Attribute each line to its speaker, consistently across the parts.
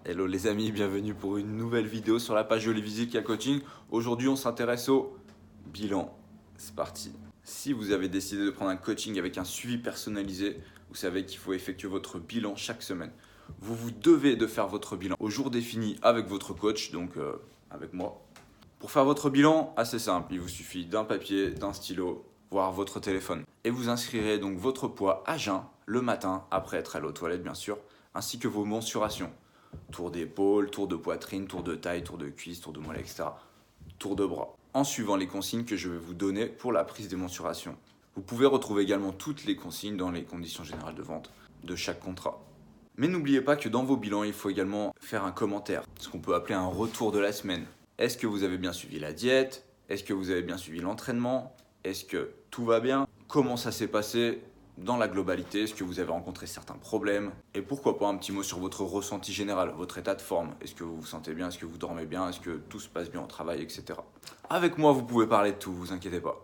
Speaker 1: Hello les amis, bienvenue pour une nouvelle vidéo sur la page de Olivier Coaching. Aujourd'hui on s'intéresse au bilan. C'est parti. Si vous avez décidé de prendre un coaching avec un suivi personnalisé, vous savez qu'il faut effectuer votre bilan chaque semaine. Vous devez de faire votre bilan au jour défini avec votre coach, donc avec moi. Pour faire votre bilan, assez simple, il vous suffit d'un papier, d'un stylo, voire votre téléphone. Et vous inscrirez donc votre poids à jeun le matin après être allé aux toilettes bien sûr, ainsi que vos mensurations. Tour d'épaule, tour de poitrine, tour de taille, tour de cuisse, tour de mollet, etc. Tour de bras. En suivant les consignes que je vais vous donner pour la prise des mensurations. Vous pouvez retrouver également toutes les consignes dans les conditions générales de vente de chaque contrat. Mais n'oubliez pas que dans vos bilans, il faut également faire un commentaire, ce qu'on peut appeler un retour de la semaine. Est-ce que vous avez bien suivi la diète? Est-ce que vous avez bien suivi l'entraînement? Est-ce que tout va bien? Comment ça s'est passé dans la globalité? Est-ce que vous avez rencontré certains problèmes? Et pourquoi pas un petit mot sur votre ressenti général, votre état de forme. Est-ce que vous vous sentez bien? Est-ce que vous dormez bien? Est-ce que tout se passe bien au travail, etc. Avec moi, vous pouvez parler de tout, vous inquiétez pas.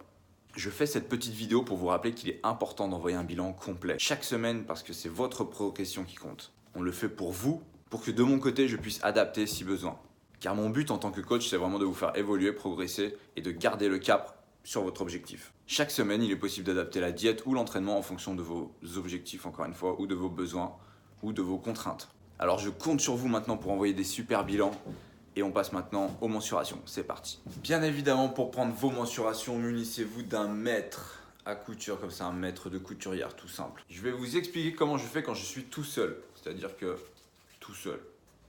Speaker 1: Je fais cette petite vidéo pour vous rappeler qu'il est important d'envoyer un bilan complet chaque semaine parce que c'est votre progression qui compte. On le fait pour vous, pour que de mon côté, je puisse adapter si besoin. Car mon but en tant que coach, c'est vraiment de vous faire évoluer, progresser et de garder le cap sur votre objectif. Chaque semaine, il est possible d'adapter la diète ou l'entraînement en fonction de vos objectifs, encore une fois, ou de vos besoins, ou de vos contraintes. Alors je compte sur vous maintenant pour envoyer des super bilans. Et on passe maintenant aux mensurations. C'est parti. Bien évidemment, pour prendre vos mensurations, munissez-vous d'un mètre à couture, comme ça, un mètre de couturière, tout simple. Je vais vous expliquer comment je fais quand je suis tout seul. C'est-à-dire que tout seul.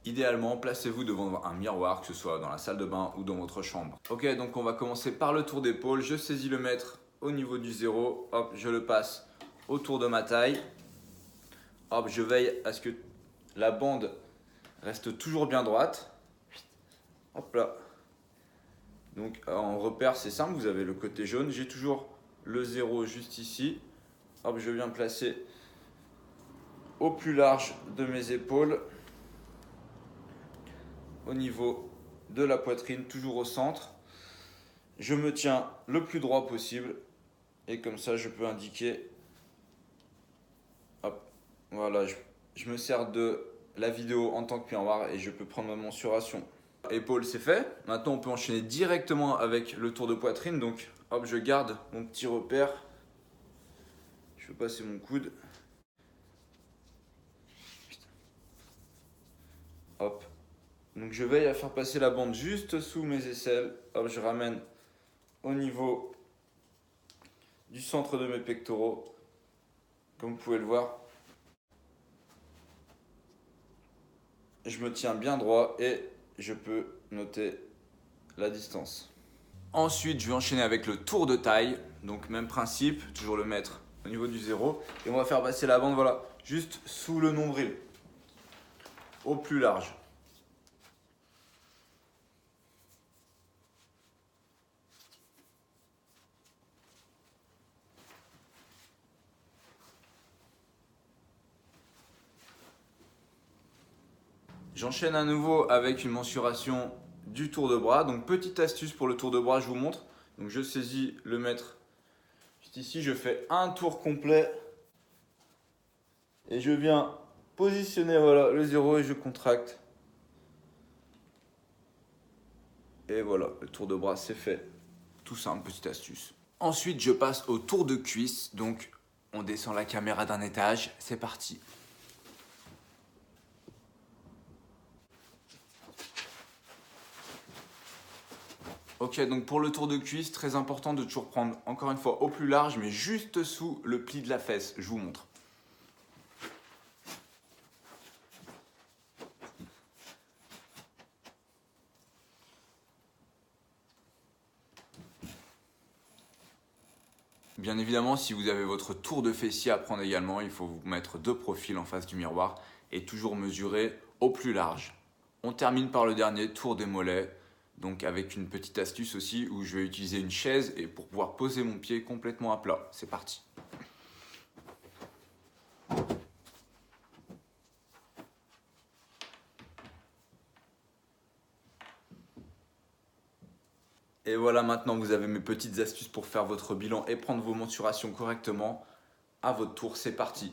Speaker 1: Idéalement, placez-vous devant un miroir, que ce soit dans la salle de bain ou dans votre chambre. Ok, donc on va commencer par le tour d'épaule. Je saisis le mètre au niveau du zéro. Hop, je le passe autour de ma taille. Hop, je veille à ce que la bande reste toujours bien droite. Hop là. Donc en repère, c'est simple, vous avez le côté jaune. J'ai toujours le 0 juste ici. Hop, je viens placer au plus large de mes épaules. Au niveau de la poitrine, toujours au centre. Je me tiens le plus droit possible. Et comme ça, je peux indiquer. Hop, voilà, je me sers de la vidéo en tant que miroir et je peux prendre ma mensuration. Épaule, c'est fait. Maintenant, on peut enchaîner directement avec le tour de poitrine. Donc, hop, je garde mon petit repère. Je vais passer mon coude. Hop. Donc, je veille à faire passer la bande juste sous mes aisselles. Hop, je ramène au niveau du centre de mes pectoraux. Comme vous pouvez le voir. Je me tiens bien droit et je peux noter la distance. Ensuite, je vais enchaîner avec le tour de taille. Donc, même principe, toujours le mettre au niveau du zéro. Et on va faire passer la bande, voilà, juste sous le nombril, au plus large. J'enchaîne à nouveau avec une mensuration du tour de bras. Donc, petite astuce pour le tour de bras, je vous montre. Donc, je saisis le mètre juste ici, je fais un tour complet et je viens positionner voilà, le 0 et je contracte. Et voilà, le tour de bras c'est fait. Tout simple, petite astuce. Ensuite, je passe au tour de cuisse. Donc, on descend la caméra d'un étage. C'est parti. Ok, donc pour le tour de cuisse, très important de toujours prendre, encore une fois, au plus large, mais juste sous le pli de la fesse. Je vous montre. Bien évidemment, si vous avez votre tour de fessier à prendre également, il faut vous mettre de profil en face du miroir et toujours mesurer au plus large. On termine par le dernier tour des mollets, donc avec une petite astuce aussi où je vais utiliser une chaise et pour pouvoir poser mon pied complètement à plat. C'est parti. Et voilà, maintenant vous avez mes petites astuces pour faire votre bilan et prendre vos mensurations correctement. À votre tour, c'est parti.